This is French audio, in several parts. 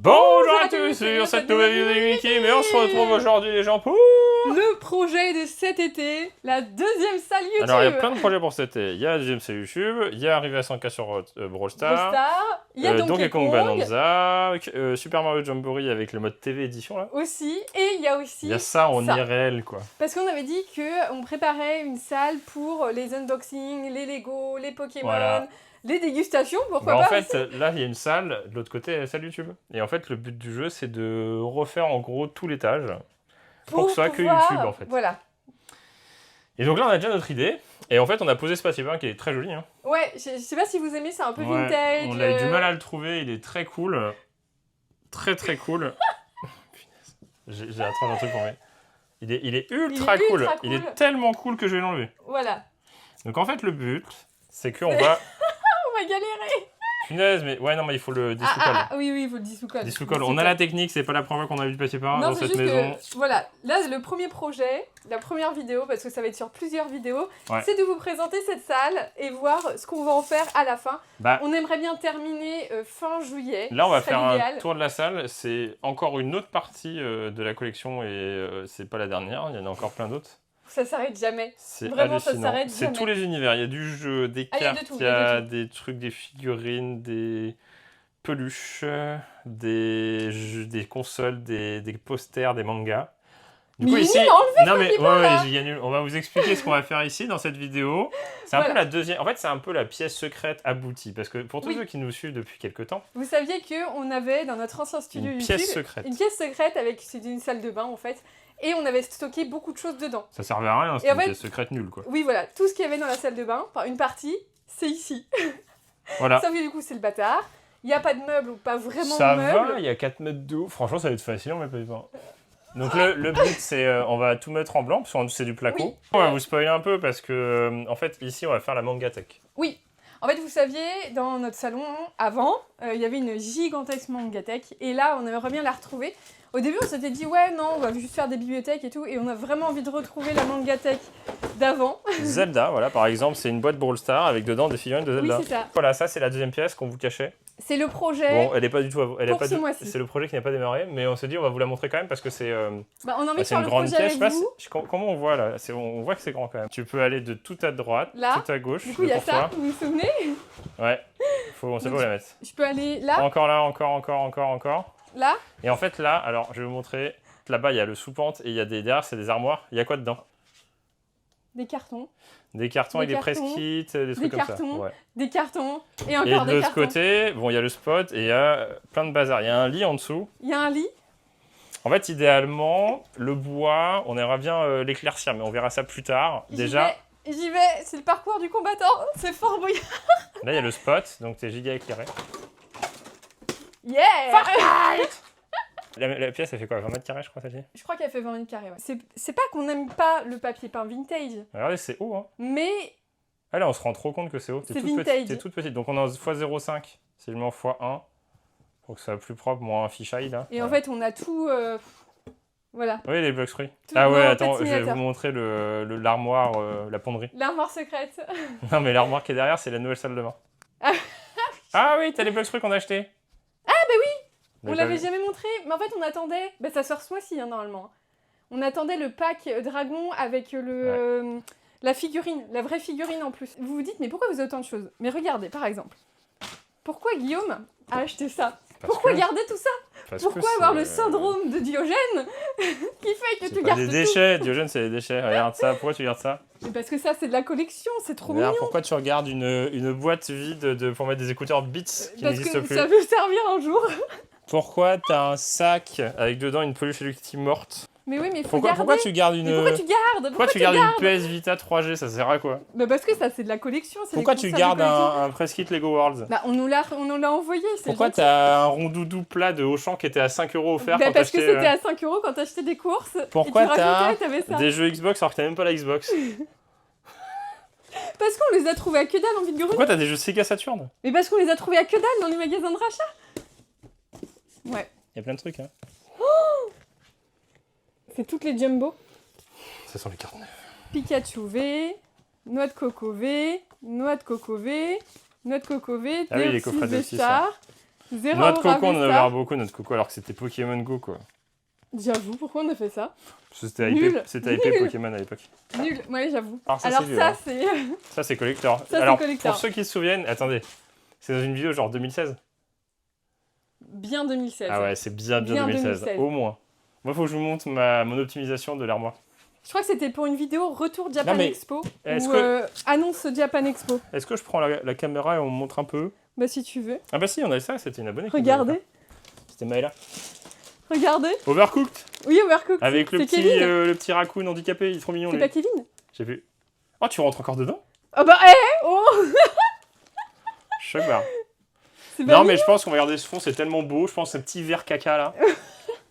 Bonjour à tous sur cette nouvelle vidéo de Mickey, mais on se retrouve aujourd'hui les gens pour... le projet de cet été, la deuxième salle YouTube. Alors il y a plein de projets pour cet été, il y a la deuxième salle YouTube, il y a arrivé à 100K sur Brawl Stars, il y a Donkey Kong Bonanza, Super Mario Jamboree avec le mode TV édition là. Aussi, et il y a aussi... Il y a ça en IRL quoi. Parce qu'on avait dit qu'on préparait une salle pour les unboxings, les Lego, les Pokémon... Voilà. Les dégustations, pourquoi pas. En fait, là, il y a une salle, de l'autre côté, il y a la salle YouTube. Et en fait, le but du jeu, c'est de refaire en gros tout l'étage pour que ce soit que YouTube, en fait. Voilà. Et donc là, on a déjà notre idée. Et en fait, on a posé ce papier peint qui est très joli. Hein. Ouais, je sais pas si vous aimez, c'est un peu vintage. On a eu du mal à le trouver, il est très cool. Très très cool. J'ai attrapé un truc pour moi. Il est ultra cool. Il est tellement cool que je vais l'enlever. Voilà. Donc en fait, le but, c'est qu'on va... On va galérer. Punaise, mais ouais, non, mais il faut le dissous-colle. Oui, il faut le dissous-colle. Dissous-colle. On a la technique, c'est pas la première fois qu'on a vu du papier peint dans cette maison. Voilà, là, le premier projet, la première vidéo, parce que ça va être sur plusieurs vidéos, c'est de vous présenter cette salle et voir ce qu'on va en faire à la fin. On aimerait bien terminer fin juillet. Là, on va faire un tour de la salle. C'est encore une autre partie de la collection et c'est pas la dernière. Il y en a encore plein d'autres. Ça s'arrête jamais. C'est vraiment, ça s'arrête jamais. C'est tous les univers. Il y a du jeu, des cartes, il y a des trucs, des figurines, des peluches, des consoles, des posters, des mangas. Du coup, ici, non mais on va vous expliquer ce qu'on va faire ici dans cette vidéo. C'est un peu la deuxième. En fait, c'est un peu la pièce secrète aboutie parce que pour tous ceux qui nous suivent depuis quelques temps, vous saviez que on avait dans notre ancien studio YouTube une pièce secrète avec une salle de bain en fait. Et on avait stocké beaucoup de choses dedans. Ça servait à rien, c'était une pièce secrète nulle quoi. Oui voilà, tout ce qu'il y avait dans la salle de bain, enfin une partie, c'est ici. Voilà. Sauf que du coup c'est le bâtard. Il n'y a pas de meubles ou pas vraiment de meubles. Ça va, il y a 4 mètres de haut. Franchement ça va être facile, on met pas du pain. Donc le but c'est, on va tout mettre en blanc, parce que c'est du placo. Oui. On va vous spoiler un peu parce que, en fait ici on va faire la mangatech. Oui. En fait, vous saviez, dans notre salon, avant, il y avait une gigantesque mangatech. Et là, on aimerait bien la retrouver. Au début, on s'était dit, ouais, non, on va juste faire des bibliothèques et tout. Et on a vraiment envie de retrouver la mangatech d'avant. Zelda, voilà, par exemple, c'est une boîte Brawl Stars avec dedans des figurines de Zelda. Oui, c'est ça. Voilà, ça, c'est la deuxième pièce qu'on vous cachait. C'est le projet. Bon, elle n'est pas du tout... C'est le projet qui n'a pas démarré, mais on s'est dit, on va vous la montrer quand même parce que c'est... on a envie de faire le projet avec vous. Comment on voit, là? On voit que c'est grand quand même. Tu peux aller de tout à droite, là, tout à gauche. Du coup, il y a ça, vous vous souvenez? Ouais, on sait pas où la mettre. Je peux aller là. Encore là, encore. Là. Et en fait, là, alors, je vais vous montrer. Là-bas, il y a le sous-pente et il y a derrière, c'est des armoires. Il y a quoi dedans? Des cartons. Des cartons avec des press-kits, des trucs comme ça. Ouais. Des cartons, et encore des cartons. Et de l'autre côté, bon, il y a le spot et il y a plein de bazar. Il y a un lit en dessous. Il y a un lit. En fait, idéalement, le bois, on aimerait bien l'éclaircir, mais on verra ça plus tard. Déjà. J'y vais, c'est le parcours du combattant, c'est Fort Boyard. Là, il y a le spot, donc t'es giga éclairé. Yeah! Fortnite! La pièce, elle fait quoi? 20 mètres carrés, je crois, celle-ci? Je crois qu'elle fait 20 mètres carrés, ouais. C'est pas qu'on n'aime pas le papier peint vintage. Regardez, c'est haut, hein. Mais... Ah là, on se rend trop compte que c'est haut. C'est vintage. T'es toute petite. Donc on est en x0,5. Si je mets en x1, pour que ça soit plus propre, moins un fisheye, là. Et en fait, on a tout... Voilà. Oui, les blocs fruits. Ah ouais, attends, je vais vous montrer l'armoire, la ponderie. L'armoire secrète. Non, mais l'armoire qui est derrière, c'est la nouvelle salle de bain. Ah oui, t'as les blocs fruits qu'on a achetés. Ah bah oui. On l'avait jamais montré, mais en fait on attendait, ça sort ce mois-ci normalement. On attendait le pack dragon avec la figurine, la vraie figurine en plus. Vous vous dites, mais pourquoi vous avez autant de choses? Mais regardez, par exemple, pourquoi Guillaume a acheté ça? Pourquoi garder tout ça? Pourquoi avoir le syndrome de Diogène qui fait que tu gardes tout? C'est des déchets, Diogène c'est des déchets, regarde ça, pourquoi tu gardes ça? Parce que ça c'est de la collection, c'est trop mignon. Pourquoi tu regardes une boîte vide pour mettre des écouteurs Beats qui n'existent plus? Parce que ça peut servir un jour. Pourquoi t'as un sac avec dedans une peluche Hello morte? Mais oui, mais il faut garder. Pourquoi tu gardes une... Pourquoi tu gardes une PS Vita 3G? Ça sert à quoi? Parce que ça, c'est de la collection. Pourquoi tu gardes un press kit Lego Worlds? On nous l'a envoyé. Pourquoi t'as un rondoudou plat de Auchan qui était à 5 € offert quand parce que c'était à 5 € quand t'achetais des courses. Pourquoi t'as des jeux Xbox alors que t'as même pas la Xbox? Parce qu'on les a trouvés à que dalle en vide-grenier. Pourquoi t'as des jeux Sega Saturn? Mais parce qu'on les a trouvés à que dalle dans les magasins de rachat. Ouais. Il y a plein de trucs, hein. C'est toutes les Jumbo. Ce sont les cartes neuves. Pikachu V, Noix de Coco V, Noix de Coco V, Noix de Coco V, les coffrets de 6. Zéro Noix de coco, ravé, on en avait ça. beaucoup, noix de coco, alors que c'était Pokémon Go, quoi. J'avoue, pourquoi on a fait ça? Parce que c'était Nul. hypé Pokémon à l'époque. Nul, ouais, j'avoue. Alors Alors c'est ça, c'est... Ça, c'est collector. Ça, c'est Alors, collector. pour ceux qui se souviennent, attendez, c'est dans une vidéo genre 2016? Bien 2016. Ah ouais, c'est bien 2016, au moins. Moi, faut que je vous montre mon optimisation de l'armoire. Je crois que c'était pour une vidéo retour Japan Expo est-ce ou que- annonce Japan Expo. Est-ce que je prends la caméra et on me montre un peu? Bah si tu veux. Ah bah si, on a ça, c'était une abonnée. qui nous Regardez. avait fait. C'était Maëla. Regardez. Overcooked. Oui, Overcooked. Avec le petit raccoon handicapé, il est trop mignon. C'est lui. pas Kevin? J'ai vu. Oh, tu rentres encore dedans? Ah bah oh Choc barre. C'est Non, pas mais je pense qu'on va regarder ce fond, c'est tellement beau. Je pense ce petit verre caca là.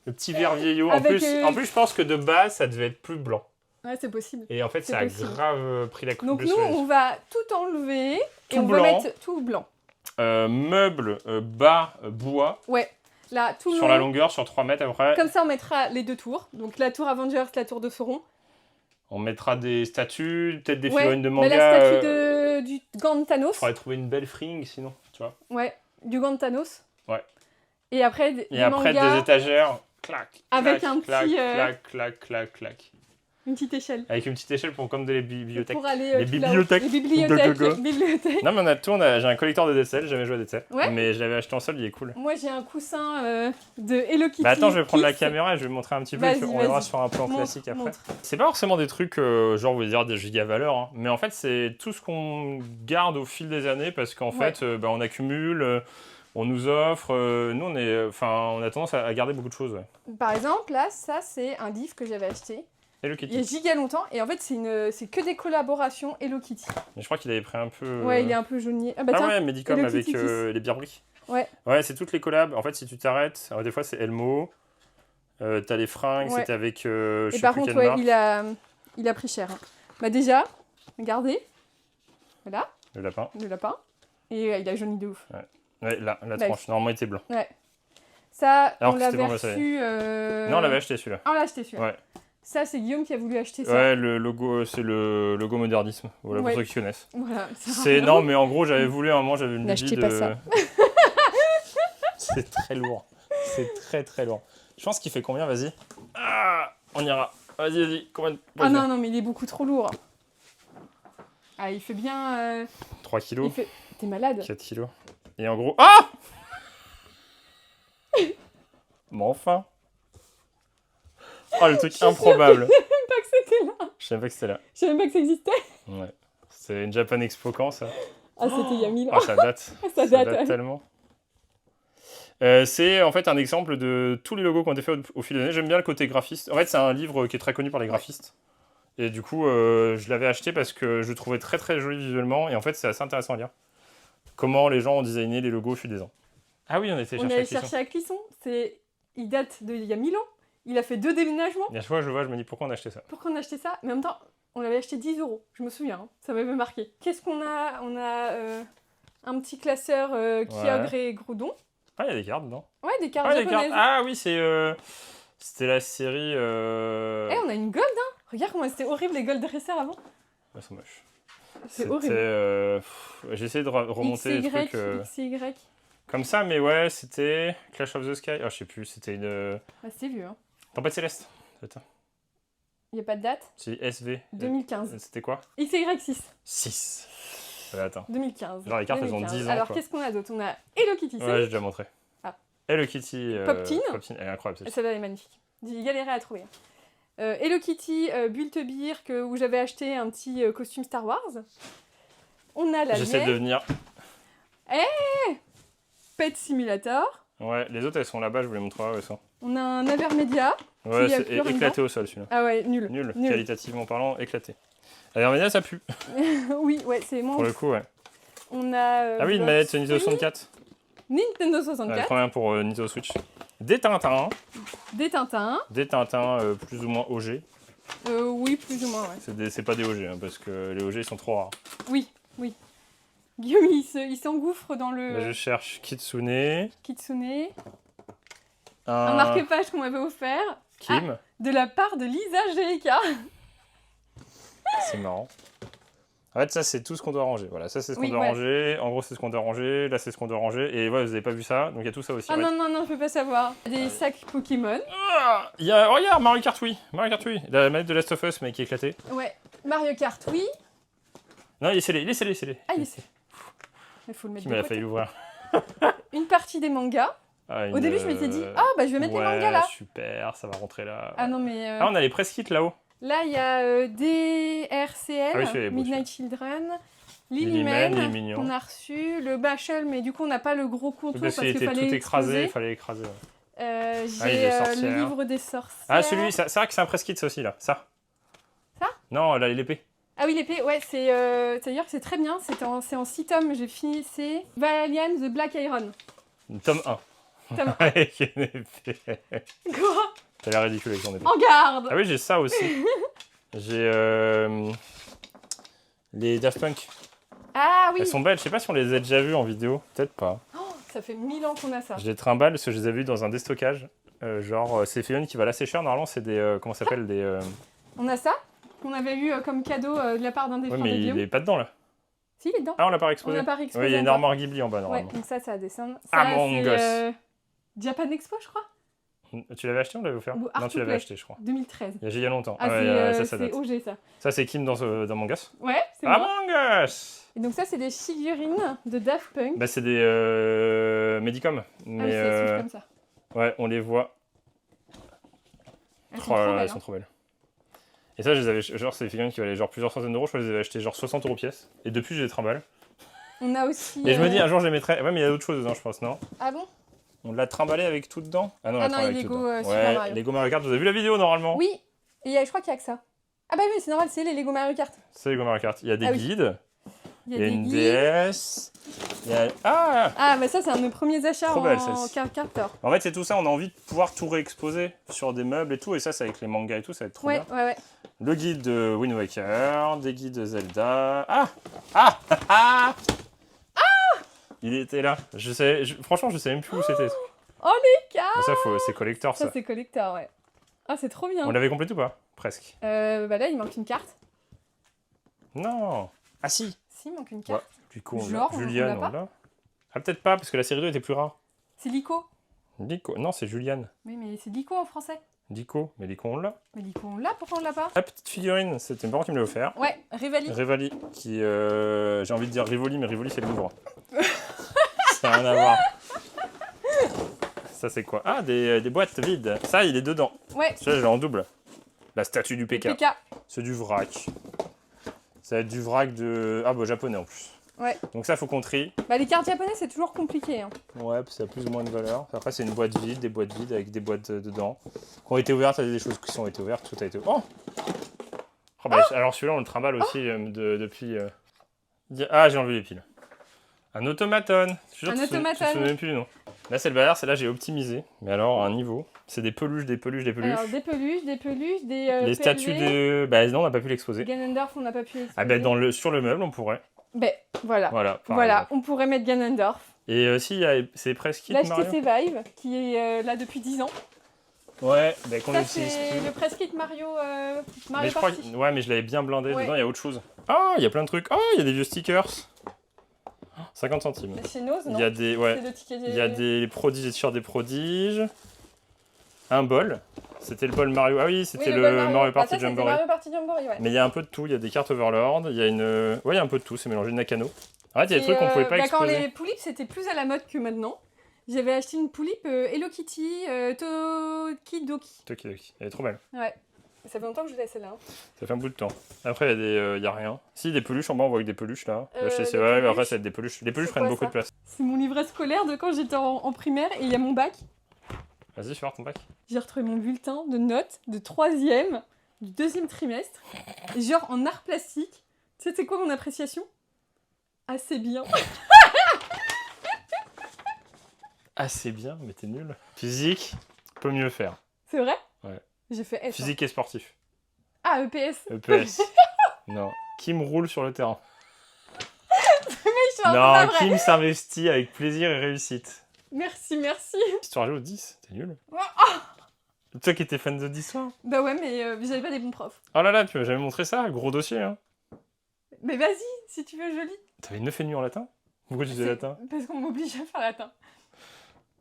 Le petit verre vieillot. En Avec, plus, je pense que de base, ça devait être plus blanc. Ouais, c'est possible. Et en fait, C'est ça a possible. grave pris la coupe Donc de nous, soleil. on va tout enlever et Tout on va blanc. mettre tout blanc. Meubles, bas, bois, Ouais. Là, tout sur long. la longueur, sur 3 mètres à peu près. Comme ça, on mettra les deux tours. Donc la tour Avengers, la tour de Sauron. On mettra des statues, peut-être des Ouais, figurines de mais manga. la statue du gant de Thanos. Faudrait trouver une belle fringue sinon, tu vois. Ouais, du gant de Thanos. Ouais. Et après, des Et après, mangas, des étagères. Clac, Avec clac, un clac, petit, clac, clac, clac, clac. une petite échelle. Avec une petite échelle pour comme des bibliothèques. Pour aller Les tout là-haut. bibliothèques. Les bibliothèques. Go, go, go. bibliothèques. Non mais on a tout, j'ai un collector de Dead Cell, j'ai jamais joué à Dead Cell. Ouais. Mais je l'avais acheté en solde, il est cool. Moi, j'ai un coussin de Hello Kitty. Bah attends, je vais prendre la Kiss. caméra et je vais montrer un petit peu, Vas-y, et puis on reviendra vas-y. sur un plan Montre, classique après. montre. C'est pas forcément des trucs, genre, vous allez dire des giga valeurs, hein, mais en fait, c'est tout ce qu'on garde au fil des années parce qu'en Ouais. fait, on accumule, on nous offre, nous, on a tendance à garder beaucoup de choses. Ouais. Par exemple, là, ça, c'est un livre que j'avais acheté Hello il y a Kitty. giga longtemps. Et en fait, c'est que des collaborations Hello Kitty. Mais je crois qu'il avait pris un peu. Ouais, il est un peu jaunier. Ah bah Ah tiens, ouais, Medicom Hello avec Kitty Kiss. les bières briques. Ouais. Ouais, c'est toutes les collabs. En fait, si tu t'arrêtes, alors, des fois c'est Elmo, t'as les fringues, Ouais. c'était avec. Je Et sais par plus contre, quelle ouais, marque. il a pris cher. Hein. Bah déjà, regardez. Voilà, Le lapin. le lapin. Et il a jauni de ouf. Ouais, là, la Bah, tranche. Normalement, il était blanc. Ouais. Ça, Alors on que c'était l'avait bon, bah, ça y est. reçu... Non, on l'avait acheté celui-là. Ah, on l'a acheté celui-là. Ouais. Ça, c'est Guillaume qui a voulu acheter ça. Ouais, le logo, c'est le logo modernisme. Voilà, Ouais. pour ceux qui connaissent. Voilà. C'est non, mais en gros, j'avais voulu à un moment, j'avais une N'achetez lubie pas de. ça. C'est très lourd. C'est très très lourd. Je pense qu'il fait combien, vas-y. Ah, on ira. Vas-y. Combien de Ah non, non, mais il est beaucoup trop lourd. Ah, il fait bien... 3 kilos. il fait... T'es malade. 4 kilos. Et en gros. Ah Mais enfin. Oh, le truc improbable. Pas que c'était là. Je savais pas que c'était là. Je savais même pas que ça existait. Ouais. C'est une Japan Expo quand ça? Ah, c'était il y a 1000 ans. Ah, ça date. Ça date. tellement. C'est en fait un exemple de tous les logos qui ont été faits au fil des années. J'aime bien le côté graphiste. En fait, c'est un livre qui est très connu par les graphistes. Et du coup, je l'avais acheté parce que je le trouvais très très joli visuellement. Et en fait, c'est assez intéressant à lire. Comment les gens ont designé les logos au fil des ans. Ah oui, on était On chercher allait à Clisson. chercher à Clisson. Il date d'il y a 1000 ans. Il a fait 2 déménagements. Et à chaque fois, je vois, je me dis pourquoi on a acheté ça. Pourquoi on a acheté ça? Mais en même temps, on l'avait acheté 10 €. Je me souviens, hein. Ça m'avait marqué. Qu'est-ce qu'on a? On a un petit classeur Kyogre et Groudon. Ah, il y a des cartes dedans. Ouais, des cartes Ah, des japonaises. cartes. Ah oui, c'était la série. Eh, on a une gold, hein. Regarde comment c'était horrible les gold dressers avant. Elles sont moches. C'est horrible. J'ai essayé de remonter les trucs XY. comme ça, mais ouais, c'était Clash of the Sky. Ah, je sais plus, c'était une. Bah, c'est vieux, hein. Tempête Céleste. Attends. Il n'y a pas de date. C'est SV. 2015. C'était quoi? XY6. 6. Attends. 2015. Genre, les cartes, elles ont 10 ans, Alors, quoi. qu'est-ce qu'on a d'autre? On a Hello Kitty. Ouais, j'ai déjà montré. Ah. Hello Kitty. Pop-Teen. Elle est incroyable, celle-ci. Celle-là, elle est magnifique. J'ai galéré à trouver. Hello Kitty, Bultebir, où j'avais acheté un petit costume Star Wars. On a la J'essaie de devenir. Pet Simulator. Ouais, les autres, elles sont là-bas, je vous les montrerai, ouais, ça. On a un Avermedia. Ouais, Qui a c'est plus rien éclaté au sol, celui-là. Ah ouais, nul. Nul. Qualitativement parlant, éclaté. Alors, ça pue. Oui, ouais, c'est moins. Pour le coup, ouais. On a. Ah oui, une manette Nintendo 64. Nintendo Ouais, 64. très bien pour Nintendo Switch. Des Tintins. Des Tintins. Des Tintins plus ou moins OG. Oui, plus ou moins, ouais. C'est pas des OG, hein, parce que les OG ils sont trop rares. Oui. Guillaume, il s'engouffre dans le Là, je cherche Kitsune. Kitsune. Un marque-page qu'on m'avait offert. Kim. De la part de Lisa GK. C'est marrant. En fait, ça, c'est tout ce qu'on doit ranger. Voilà, ça, c'est ce qu'on doit ranger. En gros, c'est ce qu'on doit ranger. Là, c'est ce qu'on doit ranger. Et ouais, vous avez pas vu ça. Donc, il y a tout ça aussi. Ah non, je peux pas savoir. Des sacs Pokémon. Il y a, regarde, Mario Kart Wii. Mario Kart Wii. La manette de Last of Us, mais qui est éclatée. Ouais. Mario Kart Wii. Non, laissez-les. Ah, laissez. Il faut le mettre Qui m'a failli l'ouvrir. Une partie des mangas. Au début, je m'étais dit, je vais mettre les mangas là. Super, ça va rentrer là. Ah non, mais. Ah, on a les press kits là-haut. Là, il y a DRCL, Midnight Children, Lilyman, qu'on a reçu, le Bachel, mais du coup, on n'a pas le gros contour parce qu'il fallait tout écrasé, il fallait écraser. J'ai le livre des sorcières. Ah, celui, c'est vrai que c'est un press kit, ça aussi, là. Ça Non, là, l'épée. Ah oui, l'épée, ouais, c'est-à-dire que c'est très bien, c'est en 6 tomes, j'ai fini, c'est Valiant the Black Iron. Tome 1. Avec une épée. Quoi? T'as l'air ridicule avec ton épée. En garde. Ah oui, j'ai ça aussi. J'ai les Daft Punk. Ah oui. Elles sont belles, je sais pas si on les a déjà vues en vidéo. Peut-être pas. Oh, ça fait 1000 ans qu'on a ça. Je les trimballe parce que je les ai vues dans un déstockage. C'est Fillon qui va l'assez cher. Normalement, c'est des... comment ça s'appelle des... On a ça qu'on avait eu comme cadeau de la part d'un des frères de Guillaume. Mais il est pas dedans là. Si, il est dedans. Ah, on l'a pas exposé. Oui, il y a une armoire Ghibli en bas normalement. Ouais, donc ça va descendre. Among Us. Japan Expo, je crois. Tu l'avais acheté ou on l'avait offert? Non, tu l'avais acheté, je crois. 2013. Il y a longtemps. Ah, ça date. C'est OG, ça. Ça, c'est Kim dans Among Us. Ouais, c'est moi. Among Us. Et donc ça, c'est des figurines de Daft Punk. Bah, c'est des Medicom. Mais c'est comme ça. Ouais, on les voit. Elles sont trop belles. Et ça, je les avais, genre, c'est des figurines qui valaient genre plusieurs centaines d'euros. Je crois que je les avais achetées genre 60 € pièce. Et depuis, je les trimballe. On a aussi. Et je me dis, un jour, je les mettrai. Ouais, mais il y a d'autres choses dedans, je pense, non? Ah bon? On l'a trimballé avec tout dedans? Ah non, les Lego Super Mario. Lego Mario Kart, vous avez vu la vidéo normalement? Oui, et je crois qu'il y a que ça. Ah bah oui, c'est normal, c'est les Lego Mario Kart. C'est Lego Mario Kart. Il y a des guides. Il y a une DS. Il y a... Ah, bah ça, c'est un de mes premiers achats en Carter. En fait, c'est tout ça, on a envie de pouvoir tout réexposer sur des meubles et tout. Et ça, c'est avec les mangas et tout, ça va être trop bien. Ouais. Le guide de Wind Waker, des guides de Zelda. Il était là. Franchement, je sais même plus où c'était. Oh les gars! Ça, c'est collector, ça. Ça, c'est collector, ouais. Ah, c'est trop bien. On l'avait complété ou pas? Presque. Bah là, il manque une carte. Non. Ah si. Si, il manque une carte. Ouais. Du coup, Juliane, on l'a. Ah, peut-être pas, parce que la série 2 était plus rare. C'est Lico. Non, c'est Juliane. Oui, mais c'est Lico en français. Lico, mais Lico, on l'a. Mais Lico, on l'a, pourquoi on l'a pas? La petite figurine, c'était mes parents qui me l'a offert. Ouais, Rivali. Rivali, qui, j'ai envie de dire Rivoli, mais Rivoli, c'est le Louvre. Ça n'a rien à voir. Ça, c'est quoi? Ah, des boîtes vides. Ça, il est dedans. Ouais. Ça, je l'ai en double. La statue du PK. PK. C'est du vrac. Ça va être du vrac de... Ah, bah, japonais en plus. Ouais. Donc ça, faut qu'on trie. Bah, les cartes japonaises, c'est toujours compliqué. Hein. Ouais, ça a plus ou moins de valeur. Après, c'est une boîte vide, des boîtes vides avec des boîtes dedans. Qui ont été ouvertes, il y a des choses qui sont été ouvertes, tout a été... Oh, alors celui-là, on le trimballe aussi depuis... Ah, j'ai enlevé les piles. Un automaton. Je un automaton. Je ne sais même plus, non. Là, c'est le bazar, c'est là j'ai optimisé. Mais alors, à un niveau. C'est des peluches. Alors, des peluches, des les statues de... Bah non, on n'a pas pu l'exposer. Ganondorf, on n'a pas pu l'exposer. Ah bah, sur le meuble, on pourrait. Ben, voilà, on pourrait mettre Ganondorf. Et si, c'est presque kit Mario. L'HTC Vive, qui est là depuis 10 ans. Ouais, bah qu'on utilise c'est plus. le press kit Mario mais Party. Ouais, mais je l'avais bien blindé. Ouais. Dedans, il y a autre chose. Ah, il y a plein de trucs. Ah, il y a des vieux stickers. 50 centimes. C'est chez Nose, non? Il y a des, il y a des prodiges, des t-shirts des prodiges. Un bol. C'était le bol Mario. Ah oui, c'était le Mario Party Jamboree. Mario Party Jamboree, ouais. Mais il y a un peu de tout. Il y a des cartes Overlord. Il y a une... Ouais, il y a un peu de tout. C'est mélangé de Nakano. En fait, il y a des trucs qu'on pouvait pas exposer. Quand les poulipes, c'était plus à la mode que maintenant. J'avais acheté une poulipe Hello Kitty Tokidoki. Tokidoki. Elle est trop belle. Ouais. Ça fait longtemps que je l'ai celle-là. Hein. Ça fait un bout de temps. Après, il y a rien. Si, des peluches en bas, on voit que des peluches là. Ouais, mais après, ça va être des peluches. Les peluches prennent beaucoup de place. C'est mon livret scolaire de quand j'étais en primaire et il y a mon bac. Vas-y, fais voir ton bac. J'ai retrouvé mon bulletin de notes de 3e, du 2e trimestre. Et genre en art plastique. Tu sais, c'est quoi mon appréciation? Assez bien. Assez bien, mais t'es nul. Physique, peut mieux faire. C'est vrai? Ouais. J'ai fait S. Physique et sportif. Ah, EPS. EPS. Non. Kim roule sur le terrain. Mais non, Kim s'investit avec plaisir et réussite. Merci. Histoire géo 10, t'es nul. Oh. Toi qui étais fan de d'histoire. Bah ouais, mais j'avais pas des bons profs. Oh là là, tu m'as jamais montré ça, gros dossier. Hein. Mais vas-y, si tu veux, je lis. T'avais 9,5 en latin? Pourquoi tu disais latin? Parce qu'on m'oblige à faire latin.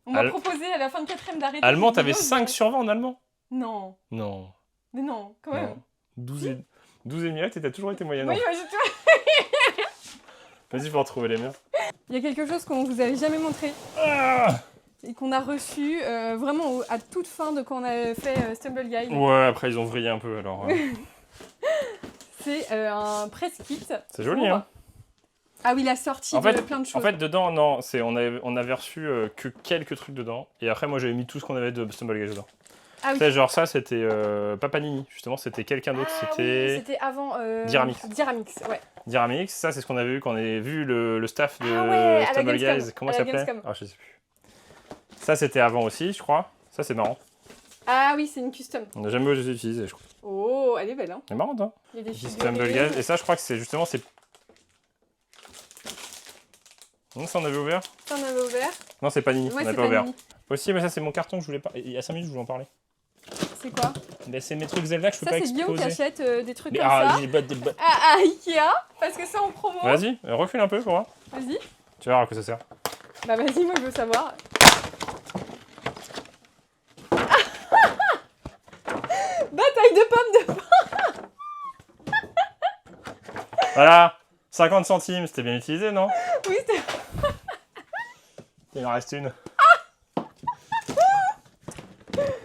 On m'a proposé à la fin de 4ème d'arrêter. Allemand, t'avais 5 sur 20 en allemand? Non. Non. Mais non, quand même. 12 et demi et t'as toujours été moyenne. Oui, moi j'ai tout. Vas-y, faut retrouver les miens. Il y a quelque chose qu'on vous avait jamais montré. Et qu'on a reçu vraiment à toute fin de quand on a fait Stumble Guide. Ouais, après ils ont vrillé un peu alors. C'est un press kit. C'est joli, hein. Ah oui, la sortie de plein de choses. En fait, dedans, non, on avait reçu que quelques trucs dedans. Et après, moi, j'avais mis tout ce qu'on avait de Stumble Guide dedans. Ah oui. Tu sais, genre ça, c'était Papanini, justement, c'était quelqu'un d'autre. C'était avant... Dyramix. Dyramix, ouais. Dyramix, ça, c'est ce qu'on avait vu quand on avait vu le staff de Stumble Guide. Comment ça s'appelait? Ah, je sais plus. Ça, c'était avant aussi, je crois. Ça, c'est marrant. Ah oui, c'est une custom. On n'a jamais osé utiliser, je crois. Oh, elle est belle, hein. Elle est marrante, hein. Il y a des Stumble Guide. Et ça, je crois que c'est justement... Non, ça on avait ouvert? Ça on avait ouvert. Non, c'est Panini, Ouais, on n'a pas ouvert. Aussi, mais ça c'est mon carton que je voulais pas. Il y a 5 minutes, je voulais en parler. C'est quoi? Ben, c'est mes trucs Zelda que je peux pas exposer. Ça, c'est Guillaume qui achète des trucs comme ça. À Ikea, parce que c'est en promo. Vas-y, recule un peu pour voir. Vas-y. Tu vas voir à quoi ça sert. Bah vas-y, moi je veux savoir. Bataille de pommes de pain. Voilà, 50 centimes, c'était bien utilisé, non? Oui, c'était... Il en reste une.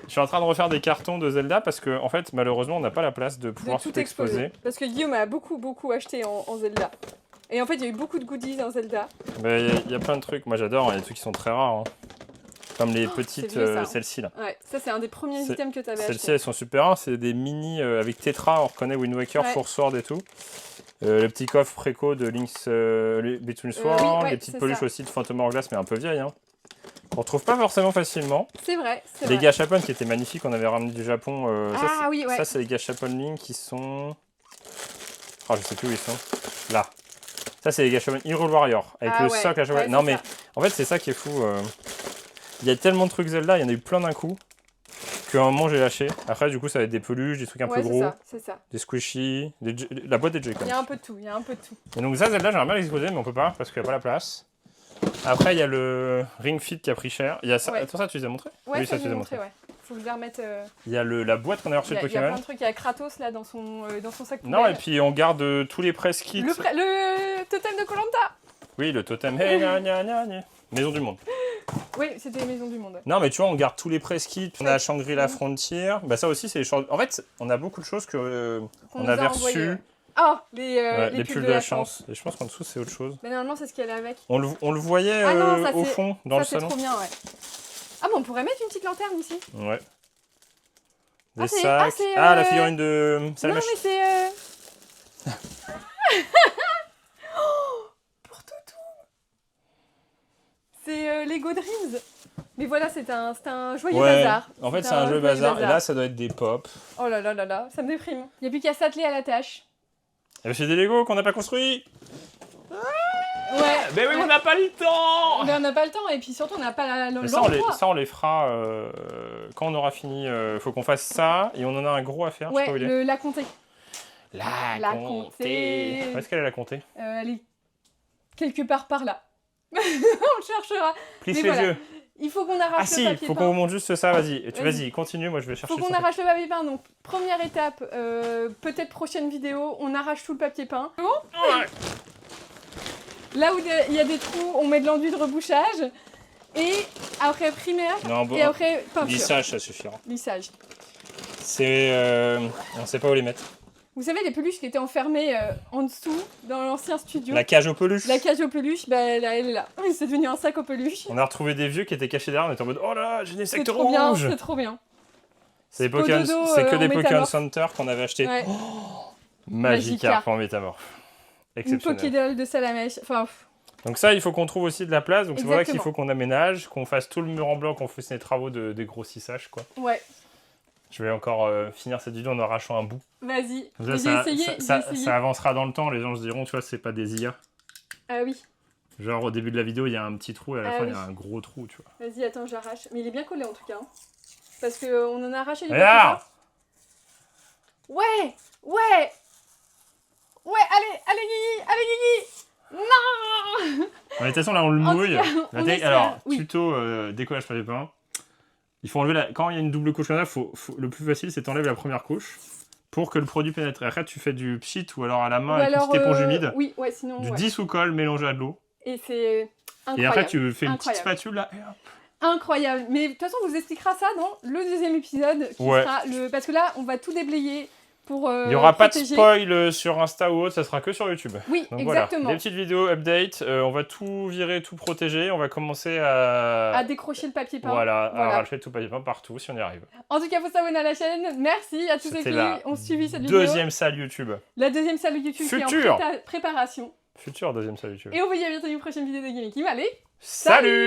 Je suis en train de refaire des cartons de Zelda parce que, en fait, malheureusement, on n'a pas la place de pouvoir tout exposer. Parce que Guillaume a beaucoup acheté en Zelda. Et en fait, il y a eu beaucoup de goodies en Zelda. Il y a plein de trucs. Moi, j'adore. Il y a des trucs qui sont très rares. Hein. Comme les petites, celles-ci là. Ouais, ça c'est un des premiers items que tu avais acheté. Celles-ci, elles sont super rares. C'est des mini avec Tetra. On reconnaît Wind Waker, Four Sword et tout. Le petit coffre préco de Link's Between Swords. Les petites peluches aussi de Phantom Hourglass, mais un peu vieilles. Hein. On retrouve pas forcément facilement. C'est vrai. Les gachapon qui étaient magnifiques, on avait ramené du Japon. Ça, c'est les gachapon Link qui sont. Oh, je sais plus où ils sont. Là. Ça, c'est les gachapon Hyrule Warrior. Avec le socle à chaque fois. Non, mais en fait, c'est ça qui est fou. Il y a tellement de trucs Zelda, il y en a eu plein d'un coup. Qu'à un moment, j'ai lâché. Après, du coup, ça va être des peluches, des trucs un peu gros. C'est ça. Des squishy. La boîte des Joy-Con. Il y a un peu de tout. Et donc, ça, Zelda, j'aimerais bien l'exposer, mais on peut pas parce qu'il n'y a pas la place. Après, il y a le Ring Fit qui a pris cher. Il y a ça. Toi, ça, tu les as montrés? Oui, ça, tu les as montrés. Faut que je les remette. Il y a la boîte qu'on a reçue de Pokémon. Il y a plein de trucs. Il y a Kratos là dans son sac poubelle. Non, et puis on garde tous les press kits. Le totem de Koh-Lanta. Oui, le totem. Hey, Maison du Monde. Oui, c'était Maison du Monde. Non, mais tu vois, on garde tous les press kits. On a Shangri-La Frontier. Bah, ça aussi, c'est les choses. En fait, on a beaucoup de choses qu'on avait reçues. Oh, les pulls de la chance. Et je pense qu'en dessous, c'est autre chose. Mais normalement, c'est ce qu'il y a avec. On le voyait au fond, dans le salon. Ça, c'est trop bien, ouais. Ah, bon, on pourrait mettre une petite lanterne ici. Ouais. Des sacs. La figurine de Salamèche. Non, mais c'est... pour Toutou. C'est Lego Dreams. Mais voilà, c'est un joyeux bazar. En fait, c'est un jeu bazar. Et là, ça doit être des pop. Oh là là là là, ça me déprime. Il n'y a plus qu'à s'atteler à la tâche. C'est des Lego qu'on n'a pas construits. Ouais. Mais oui, on n'a pas le temps. Mais on n'a pas le temps et puis surtout on n'a pas l'endroit. Ça, on les fera quand on aura fini. Faut qu'on fasse ça et on en a un gros à faire. Ouais, je sais pas où il est. la comté. La comté. Où est-ce qu'elle est la comté? Elle est quelque part par là. On cherchera. Plisse les yeux. Il faut qu'on arrache le papier peint. Faut qu'on vous montre juste ça, vas-y, continue, moi je vais chercher. Faut qu'on arrache le papier peint, donc première étape, peut-être prochaine vidéo, on arrache tout le papier peint. Bon ouais. Là où il y a des trous, on met de l'enduit de rebouchage, et après primaire, et après peinture. Lissage, ça suffira. Lissage. On sait pas où les mettre. Vous savez, les peluches qui étaient enfermées en dessous, dans l'ancien studio. La cage aux peluches. La cage aux peluches, bah, elle est là. C'est devenu un sac aux peluches. On a retrouvé des vieux qui étaient cachés derrière, on était en mode oh là, j'ai des secteurs rouges. C'est trop bien. C'est que des Pokémon Center qu'on avait acheté. Ouais. Oh, Magikarp en métamorphe. Exceptionnel. Une Pokédoll de Salamèche. Enfin, donc ça, il faut qu'on trouve aussi de la place. Donc c'est pour ça qu'il faut qu'on aménage, qu'on fasse tout le mur en blanc, qu'on fasse les travaux de dégrossissage, quoi. Ouais. Je vais encore finir cette vidéo en arrachant un bout. Vas-y. Ça avancera dans le temps. Les gens se diront, tu vois, c'est pas des IA. Ah oui. Genre au début de la vidéo, il y a un petit trou et à la fin, il y a un gros trou, tu vois. Vas-y, attends, j'arrache. Mais il est bien collé en tout cas. Hein. Parce qu'on en a arraché les papiers. Ouais. Ouais, allez Guigui. Non. De toute façon, là, on le mouille. Alors, tuto décollage papier peint. Il faut enlever quand il y a une double couche comme ça, le plus facile, c'est t'enlèves la première couche pour que le produit pénètre. Et après, tu fais du pchit ou alors à la main avec une petite éponge humide. Oui, ouais, sinon. Du dissous-colle mélangé à de l'eau. Et c'est incroyable. Et après, tu fais une petite spatule là. Et hop. Incroyable. Mais de toute façon, on vous expliquera ça dans le deuxième épisode. Qui sera parce que là, on va tout déblayer. Il n'y aura pas de spoil sur Insta ou autre, ça sera que sur YouTube. Oui, donc exactement. Voilà. Des petites vidéos update, on va tout virer, tout protéger, on va commencer à décrocher le papier peint. Voilà, à arracher tout le papier peint partout si on y arrive. En tout cas, il faut s'abonner à la chaîne. Merci à tous ceux qui ont suivi cette vidéo. Deuxième salle YouTube. La deuxième salle YouTube qui est en préparation. Future deuxième salle YouTube. Et on vous dit à bientôt dans une prochaine vidéo de Game Kim. Allez, salut.